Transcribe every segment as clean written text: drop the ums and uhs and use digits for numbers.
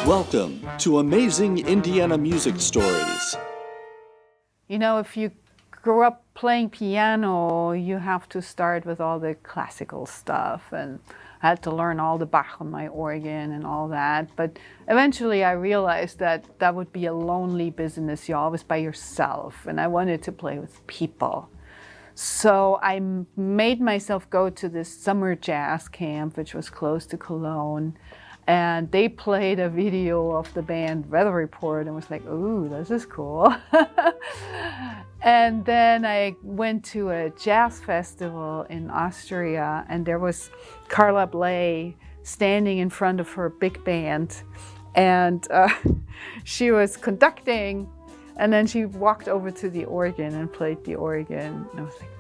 Welcome to Amazing Indiana Music Stories. You know, if you grew up playing piano, you have to start with all the classical stuff, and I had to learn all the Bach on my organ and all that. But eventually I realized that that would be a lonely business. You're always by yourself, and I wanted to play with people. So I made myself go to this summer jazz camp, which was close to Cologne. And they played a video of the band Weather Report and was like, ooh, this is cool. And then I went to a jazz festival in Austria, and there was Carla Bley standing in front of her big band. And she was conducting, and then she walked over to the organ and played the organ. And I was like,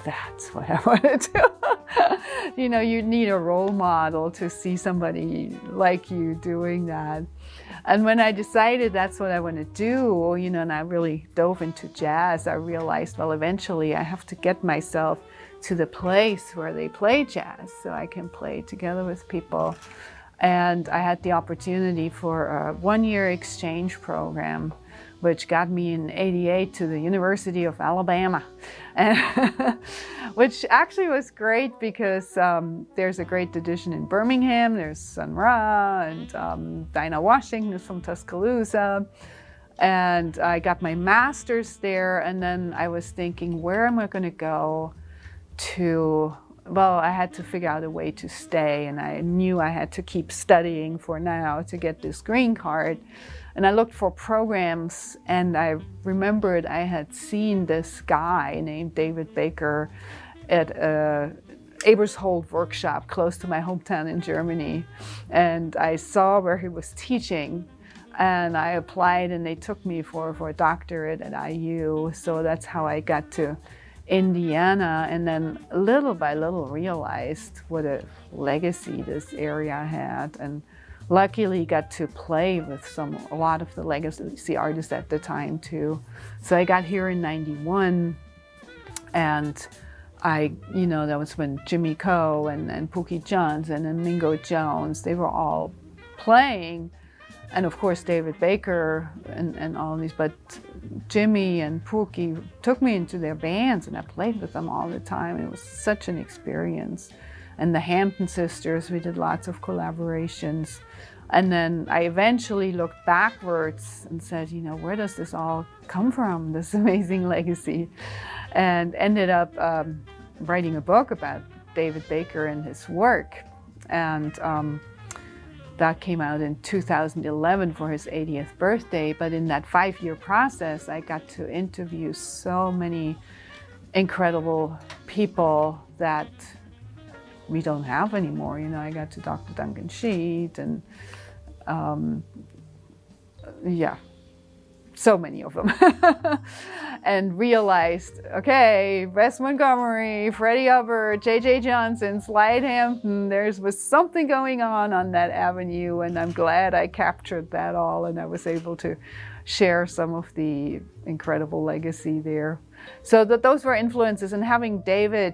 that's what I want to do. You know, you need a role model to see somebody like you doing that. And when I decided that's what I want to do, you know, and I really dove into jazz, I realized, well, eventually I have to get myself to the place where they play jazz so I can play together with people. And I had the opportunity for a one-year exchange program, which got me in '88 to the University of Alabama, which actually was great because there's a great tradition in Birmingham. There's Sun Ra and Dinah Washington is from Tuscaloosa. And I got my master's there, and then I was thinking, where am I going to go to? Well, I had to figure out a way to stay, and I knew I had to keep studying for now to get this green card. And I looked for programs, and I remembered I had seen this guy named David Baker at a Abersholt workshop close to my hometown in Germany. And I saw where he was teaching, and I applied, and they took me for a doctorate at IU. So that's how I got to Indiana, and then little by little realized what a legacy this area had, and luckily got to play with a lot of the legacy artists at the time too. So I got here in '91, and you know, that was when Jimmy Coe and Pookie Johnson and Mingo Jones, they were all playing. And of course, David Baker and all these, but Jimmy and Pookie took me into their bands, and I played with them all the time. It was such an experience. And the Hampton Sisters, we did lots of collaborations. And then I eventually looked backwards and said, you know, where does this all come from, this amazing legacy? And ended up writing a book about David Baker and his work. And that came out in 2011 for his 80th birthday. But in that 5-year process, I got to interview so many incredible people that we don't have anymore. You know, I got to Dr. Duncan Sheet and yeah, so many of them. And realized, okay, Wes Montgomery, Freddie Hubbard, J.J. Johnson, Slide Hampton, there was something going on that avenue, and I'm glad I captured that all, and I was able to share some of the incredible legacy there. So those were influences, and having David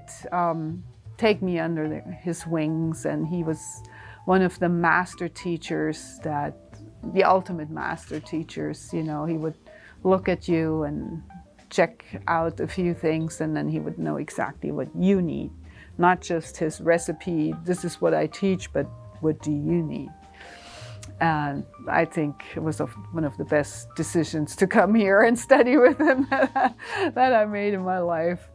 take me under his wings, and he was one of the master teachers, the ultimate master teachers. You know, he would look at you and check out a few things, and then he would know exactly what you need, not just his recipe, this is what I teach, but what do you need? And I think it was one of the best decisions to come here and study with him that I made in my life.